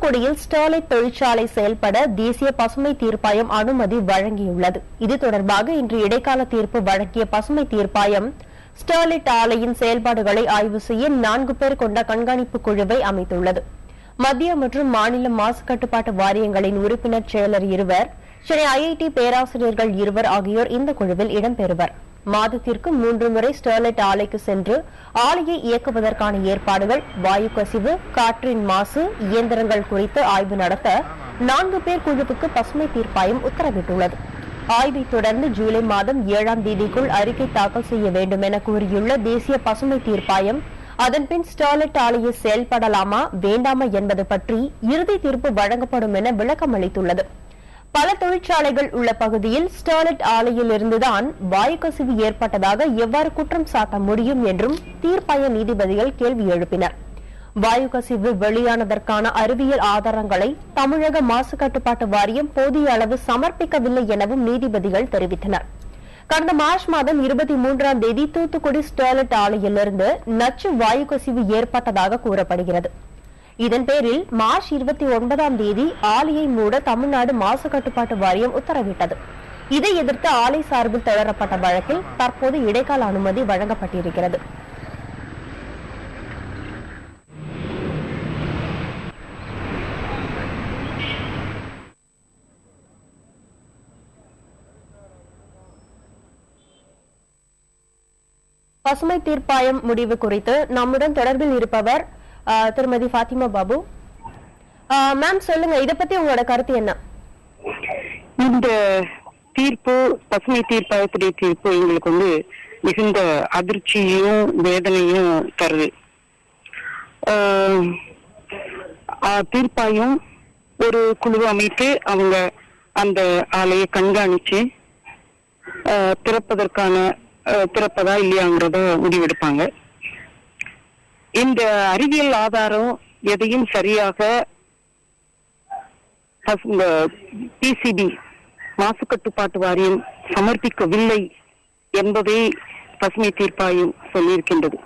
தூத்துக்குடியில் ஸ்டெர்லைட் தொழிற்சாலை செயல்பட தேசிய பசுமை தீர்ப்பாயம் அனுமதி வழங்கியுள்ளது. இது தொடர்பாக இன்று இடைக்கால தீர்ப்பு வழங்கிய பசுமை தீர்ப்பாயம் ஸ்டெர்லைட் ஆலையின் செயல்பாடுகளை ஆய்வு செய்ய 4 பேர் கொண்ட கண்காணிப்பு குழுவை அமைத்துள்ளது. மத்திய மற்றும் மாநில மாசு கட்டுப்பாட்டு வாரியங்களின் உறுப்பினர் செயலர் 2, சென்னை ஐஐடி பேராசிரியர்கள் 2 ஆகியோர் இந்த குழுவில் இடம்பெறுவர். மாதத்திற்கு 3 முறை ஸ்டெர்லைட் ஆலைக்கு சென்று ஆலையை இயக்குவதற்கான ஏற்பாடுகள், வாயு கசிவு, காற்றின் மாசு, இயந்திரங்கள் குறித்து ஆய்வு நடத்த 4 பேர் குழுவுக்கு பசுமை தீர்ப்பாயம் உத்தரவிட்டுள்ளது. ஆய்வை தொடர்ந்து ஜூலை மாதம் 7ஆம் தேதிக்குள் அறிக்கை தாக்கல் செய்ய வேண்டும் என கூறியுள்ள தேசிய பசுமை தீர்ப்பாயம், அதன்பின் ஸ்டெர்லைட் ஆலையை செயல்படலாமா வேண்டாமா என்பது பற்றி இறுதி தீர்ப்பு வழங்கப்படும் என விளக்கம் அளித்துள்ளது. பல தொழிற்சாலைகள் உள்ள பகுதியில் ஸ்டெர்லைட் ஆலையில் இருந்துதான் வாயு கசிவு ஏற்பட்டதாக எவ்வாறு குற்றம் சாட்ட முடியும் என்றும் தீர்ப்பாய நீதிபதிகள் கேள்வி எழுப்பினர். வாயு கசிவு வெளியானதற்கான அறிவியல் ஆதாரங்களை தமிழக மாசு கட்டுப்பாட்டு வாரியம் போதிய அளவு சமர்ப்பிக்கவில்லை எனவும் நீதிபதிகள் தெரிவித்தனர். கடந்த மார்ச் மாதம் 23ஆம் தேதி தூத்துக்குடி ஸ்டெர்லைட் ஆலையிலிருந்து நச்சு வாயு கசிவு ஏற்பட்டதாக கூறப்படுகிறது. இதன் பேரில் மார்ச் 29ஆம் தேதி ஆலையை மூட தமிழ்நாடு மாசு கட்டுப்பாட்டு வாரியம் உத்தரவிட்டது. இதை எதிர்த்து ஆலை சார்பில் தொடரப்பட்ட வழக்கில் தற்போது இடைக்கால அனுமதி வழங்கப்பட்டிருக்கிறது. பசுமை தீர்ப்பாயம் முடிவு குறித்து நம்முடன் தொடர்பில் இருப்பவர் திருமதி ஃபாத்திமா பாபு. மேம், சொல்லுங்க, இத பத்தி உங்களோட கருத்து என்ன? இந்த தீர்ப்பு, பசுமை தீர்ப்பாயத்துடைய தீர்ப்பு எங்களுக்கு மிகுந்த அதிர்ச்சியும் வேதனையும் தருது. தீர்ப்பாயம் ஒரு குழு அமைத்து அவங்க அந்த ஆலையை கண்காணிச்சு திறப்பதா இல்லையாங்கிறத முடிவெடுப்பாங்க. இந்த அறிவியல் ஆதாரம் எதையும் சரியாக பிசிபி மாசு கட்டுப்பாட்டு வாரியம் சமர்ப்பிக்கவில்லை என்பதை பசுமை தீர்ப்பாயம் சொல்லியிருக்கின்றது.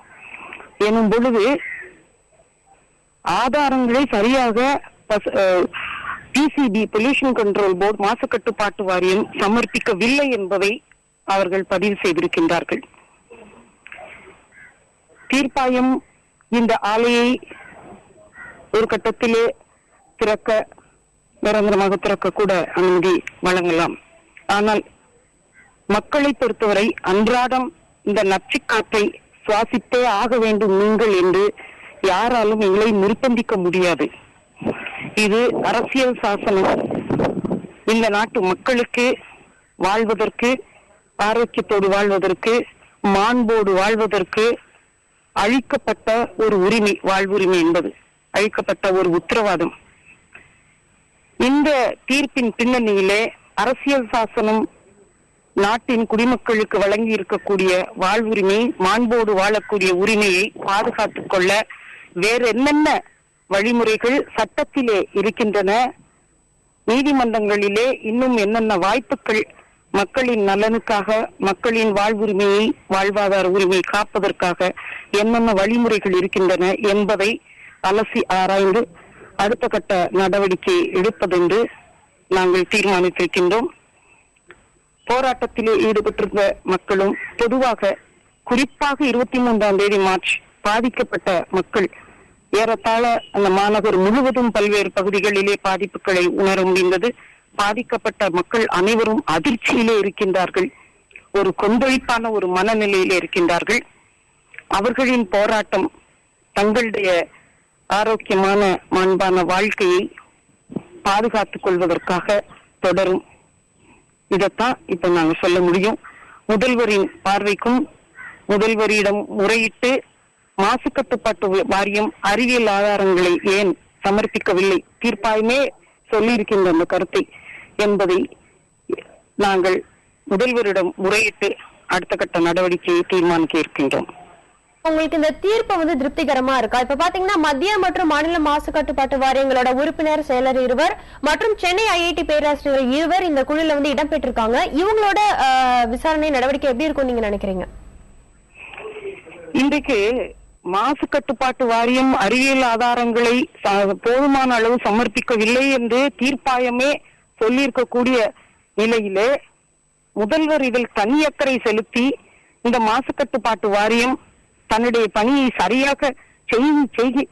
எனும் பொழுது ஆதாரங்களை சரியாக பிசிபி பொல்யூஷன் கண்ட்ரோல் போர்டு மாசு கட்டுப்பாட்டு வாரியம் சமர்ப்பிக்கவில்லை என்பதை அவர்கள் பதிவு செய்திருக்கின்றார்கள். தீர்ப்பாயம் இந்த ஆலையை ஒரு கட்டத்திலே நிரந்தரமாக திறக்க கூட அனுமதி வழங்கலாம். ஆனால் மக்களை பொறுத்தவரை அன்றாடம் இந்த நச்சுக்காற்றை சுவாசித்தே ஆக வேண்டும் நீங்கள் என்று யாராலும் எங்களை நிர்பந்திக்க முடியாது. இது அரசியல் சாசனம். இந்த நாட்டு மக்களுக்கு வாழ்வதற்கு, ஆரோக்கியத்தோடு வாழ்வதற்கு, மாண்போடு வாழ்வதற்கு அளிக்கப்பட்ட ஒரு உரிமை, வாழ்வுரிமை என்பது அளிக்கப்பட்ட ஒரு உத்தரவாதம். இந்த தீர்ப்பின் பின்னணியிலே அரசியல் சாசனம் நாட்டின் குடிமக்களுக்கு வழங்கி இருக்கக்கூடிய வாழ்வுரிமை, மாண்போடு வாழக்கூடிய உரிமையை பாதுகாத்துக் கொள்ள வேற என்னென்ன வழிமுறைகள் சட்டத்திலே இருக்கின்றன, நீதிமன்றங்களிலே இன்னும் என்னென்ன வாய்ப்புகள் மக்களின் நலனுக்காக, மக்களின் வாழ்வுரிமையை, வாழ்வாதார உரிமையை காப்பதற்காக என்னென்ன வழிமுறைகள் இருக்கின்றன என்பதை அலசி ஆராய்ந்து அடுத்த கட்ட நடவடிக்கை எடுப்பதென்று நாங்கள் தீர்மானித்திருக்கின்றோம். போராட்டத்திலே ஈடுபட்டிருந்த மக்களும் பொதுவாக, குறிப்பாக 23ஆம் தேதி மார்ச் பாதிக்கப்பட்ட மக்கள் ஏறத்தாழ அந்த மாநகர் முழுவதும் பல்வேறு பகுதிகளிலே பாதிப்புகளை உணர முடிந்தது. பாதிக்கப்பட்ட மக்கள் அனைவரும் அதிர்ச்சியிலே இருக்கின்றார்கள், ஒரு கொந்தளிப்பான ஒரு மனநிலையிலே இருக்கின்றார்கள். அவர்களின் போராட்டம் தங்களுடைய ஆரோக்கியமான மாண்பான வாழ்க்கையை பாதுகாத்துக் கொள்வதற்காக தொடரும். இதைத்தான் இப்ப நாங்க சொல்ல முடியும். முதல்வரின் பார்வைக்கும் முதல்வரிடம் முறையிட்டு மாசு கட்டுப்பாட்டு வாரியம் அறிவியல் ஆதாரங்களை ஏன் சமர்ப்பிக்கவில்லை, தீர்ப்பாயமே சொல்லியிருக்கின்ற அந்த கருத்தை என்பதை நாங்கள் முதல்வரிடம் முறையிட்டு அடுத்த கட்ட நடவடிக்கையை தீர்மானிக்க இருக்கின்றோம். உங்களுக்கு இந்த தீர்ப்பு திருப்திகரமா இருக்கா? இப்ப பாத்தீங்கன்னா மத்திய மற்றும் மாநில மாசு கட்டுப்பாட்டு வாரியங்களோட உறுப்பினர் செயலர் 2 மற்றும் சென்னை ஐஐடி பேராசிரியர்கள் 2 இந்த குழுல இடம்பெற்றிருக்காங்க. இவங்களோட விசாரணை நடவடிக்கை எப்படி இருக்கும் நீங்க நினைக்கிறீங்க? இன்றைக்கு மாசு கட்டுப்பாட்டு வாரியம் அறிவியல் ஆதாரங்களை போதுமான அளவு சமர்ப்பிக்கவில்லை என்று தீர்ப்பாயமே சொல்லியிருக்கக்கூடிய நிலையிலே முதல்வர் இதில் தனி அக்கறை செலுத்தி இந்த மாசு கட்டுப்பாட்டு வாரியம் தன்னுடைய பணியை சரியாக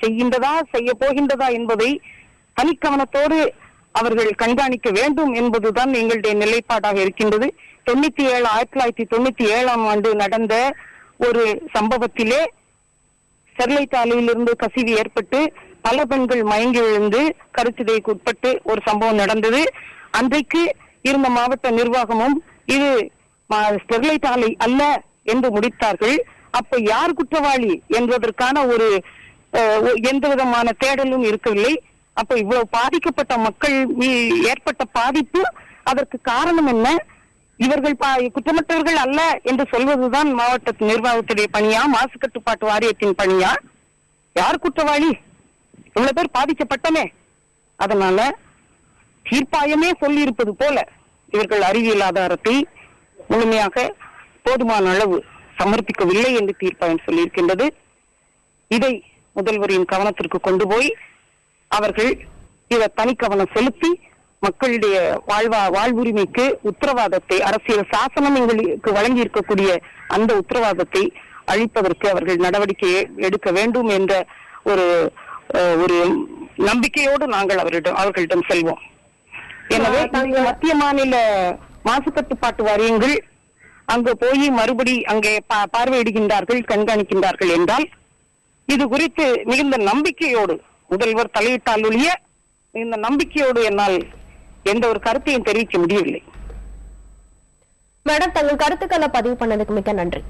செய்கின்றதா செய்ய போகின்றதா என்பதை தனிக்கவனத்தோடு அவர்கள் கண்காணிக்க வேண்டும் என்பதுதான் எங்களுடைய நிலைப்பாடாக இருக்கின்றது. 1997ஆம் ஆண்டு நடந்த ஒரு சம்பவத்திலே ஸ்டெர்லைட் ஆலையிலிருந்து கசிவு ஏற்பட்டு பல பெண்கள் மயங்கி விழுந்து கருச்சிதைக்கு உட்பட்டு ஒரு சம்பவம் நடந்தது. அன்றைக்கு இருந்த மாவட்ட நிர்வாகமும் இது ஸ்டெர்லைட் ஆலை அல்ல என்று முடித்தார்கள். அப்ப யார் குற்றவாளி என்பதற்கான ஒரு எந்த விதமான தேடலும் இருக்கவில்லை. அப்ப இவ்வளவு பாதிக்கப்பட்ட மக்கள் ஏற்பட்ட பாதிப்பு, அதற்கு காரணம் என்ன? இவர்கள் குற்றமற்றவர்கள் அல்ல என்று சொல்வதுதான் மாவட்ட நிர்வாகத்துடைய பணியா, மாசு கட்டுப்பாட்டு வாரியத்தின் பணியா? யார் குற்றவாளி? இவ்வளவு பேர் பாதிக்கப்பட்டமே. அதனால தீர்ப்பாயமே சொல்லி இருப்பது போல இவர்கள் அறிவியல் ஆதாரத்தை முழுமையாக போதுமான அளவு சமர்ப்பிக்கவில்லை என்று தீர்ப்பாயம் சொல்லியிருக்கின்றது. இதை முதல்வரின் கவனத்திற்கு கொண்டு போய் அவர்கள் இதை தனி கவனம் செலுத்தி மக்களுடைய வாழ்வுரிமைக்கு உத்தரவாதத்தை, அரசியல் சாசனம் எங்களுக்கு வழங்கி இருக்கக்கூடிய அந்த உத்தரவாதத்தை அளிப்பதற்கு அவர்கள் நடவடிக்கை எடுக்க வேண்டும் என்ற ஒரு நம்பிக்கையோடு நாங்கள் அவர்களிடம் செல்வோம். எனவே மத்திய மாநில மாசு கட்டுப்பாட்டு வாரியங்கள் அங்கு போய் மறுபடி அங்கே பார்வையிடுகின்றார்கள், கண்காணிக்கின்றார்கள் என்றால் இது குறித்து மிகுந்த நம்பிக்கையோடு முதல்வர் தலையிட்டால் ஒழிய இந்த நம்பிக்கையோடு என்னால் எந்த ஒரு கருத்தையும் தெரிவிக்க முடியவில்லை. மேடம், தங்கள் கருத்துக்களை பதிவு பண்ணதுக்கு மிக்க நன்றி.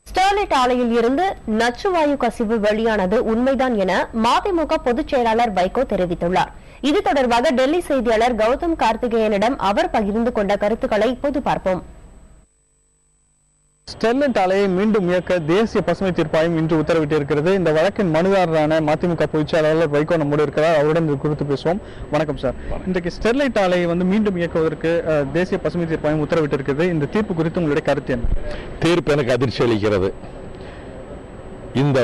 ஸ்டெர்லைட் ஆலையில் இருந்து நச்சுவாயு கசிவு வெளியானது உண்மைதான் என மதிமுக பொதுச் செயலாளர் வைகோ தெரிவித்துள்ளார். இது தொடர்பாக டெல்லி செய்தியாளர் கௌதம் கார்த்திகேயனிடம் அவர் பகிர்ந்து கொண்ட கருத்துக்களை இப்போது பார்ப்போம். ஸ்டெர்லைட் ஆலையை மீண்டும் இயக்க தேசிய பசுமை தீர்ப்பாயம் இன்று உத்தரவிட்டிருக்கிறது. இந்த வழக்கின் மனுதாரரான மதிமுக பொதுச் செயலாளர் வைகோ நம்மோடு இருக்கிறார். அவருடன் இது குறித்து பேசுவோம். வணக்கம் சார். இன்றைக்கு ஸ்டெர்லைட் ஆலையை மீண்டும் இயக்குவதற்கு தேசிய பசுமை தீர்ப்பாயம் உத்தரவிட்டிருக்கிறது. இந்த தீர்ப்பு குறித்து உங்களுடைய கருத்து என்ன? தீர்ப்பு எனக்கு அதிர்ச்சி அளிக்கிறது. இந்த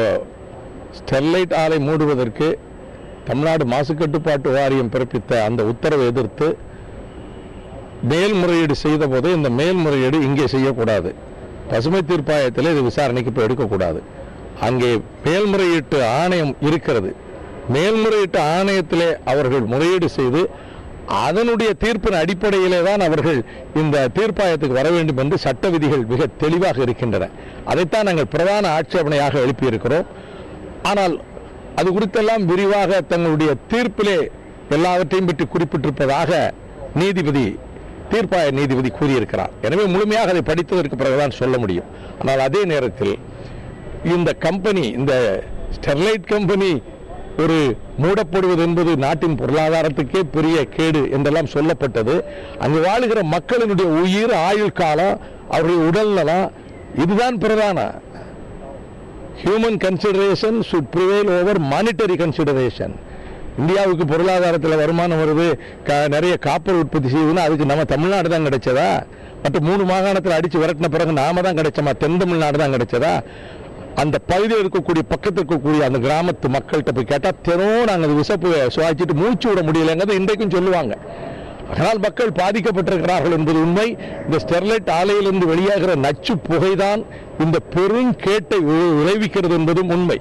ஸ்டெர்லைட் ஆலை மூடுவதற்கு தமிழ்நாடு மாசு கட்டுப்பாட்டு வாரியம் பிறப்பித்த அந்த உத்தரவை எதிர்த்து மேல்முறையீடு செய்த போது இந்த மேல்முறையீடு இங்கே செய்யக்கூடாது, பசுமை தீர்ப்பாயத்தில் இது விசாரணைக்கு இப்போ எடுக்கக்கூடாது. அங்கே மேல்முறையீட்டு ஆணையம் இருக்கிறது. மேல்முறையீட்டு ஆணையத்திலே அவர்கள் முறையீடு செய்து அதனுடைய தீர்ப்பின் அடிப்படையிலே தான் அவர்கள் இந்த தீர்ப்பாயத்துக்கு வர வேண்டும் என்று சட்ட விதிகள் மிக தெளிவாக இருக்கின்றன. அதைத்தான் நாங்கள் பிரதான ஆட்சேபனையாக எழுப்பியிருக்கிறோம். ஆனால் அது குறித்தெல்லாம் விரிவாக தங்களுடைய தீர்ப்பிலே எல்லாவற்றையும் பற்றி குறிப்பிட்டிருப்பதாக தீர்ப்பாய நீதிபதி கூறியிருக்கிறார். எனவே முழுமையாக அதை படித்ததற்கு பிறகுதான் சொல்ல முடியும். ஆனால் அதே நேரத்தில் இந்த கம்பெனி, இந்த ஸ்டெர்லைட் கம்பெனி ஒரு மூடப்படுவது என்பது நாட்டின் பொருளாதாரத்துக்கே பெரிய கேடு என்றெல்லாம் சொல்லப்பட்டது. அங்கு வாழுகிற மக்களினுடைய உயிர், ஆயுள் காலம், அவருடைய உடல்நலம், இதுதான் பிரதான. Human consideration should prevail over monetary consideration. இந்தியாவுக்கு பொருளாதாரத்தில் வருமானம் வருது, நிறைய காப்பர் உற்பத்தி செய்யுதுன்னா அதுக்கு நம்ம தமிழ்நாடு தான் கிடைச்சதா? மற்ற 3 மாகாணத்தில் அடிச்சு விரட்டின பிறகு நாம தான் கிடைச்சோமா? தென் தமிழ்நாடு தான் கிடைச்சதா? அந்த பகுதியில் இருக்கக்கூடிய பக்கத்தில் இருக்கக்கூடிய அந்த கிராமத்து மக்கள்கிட்ட போய் கேட்டால் தினம் நாங்கள் விசப்பு சுவாச்சிட்டு மூச்சு விட முடியலைங்கிறது இன்றைக்கும் சொல்லுவாங்க. அதனால் மக்கள் பாதிக்கப்பட்டிருக்கிறார்கள் என்பது உண்மை. இந்த ஸ்டெர்லைட் ஆலையிலிருந்து வெளியாகிற நச்சு புகைதான் இந்த பெரும் கேட்டை விளைவிக்கிறது என்பதும் உண்மை.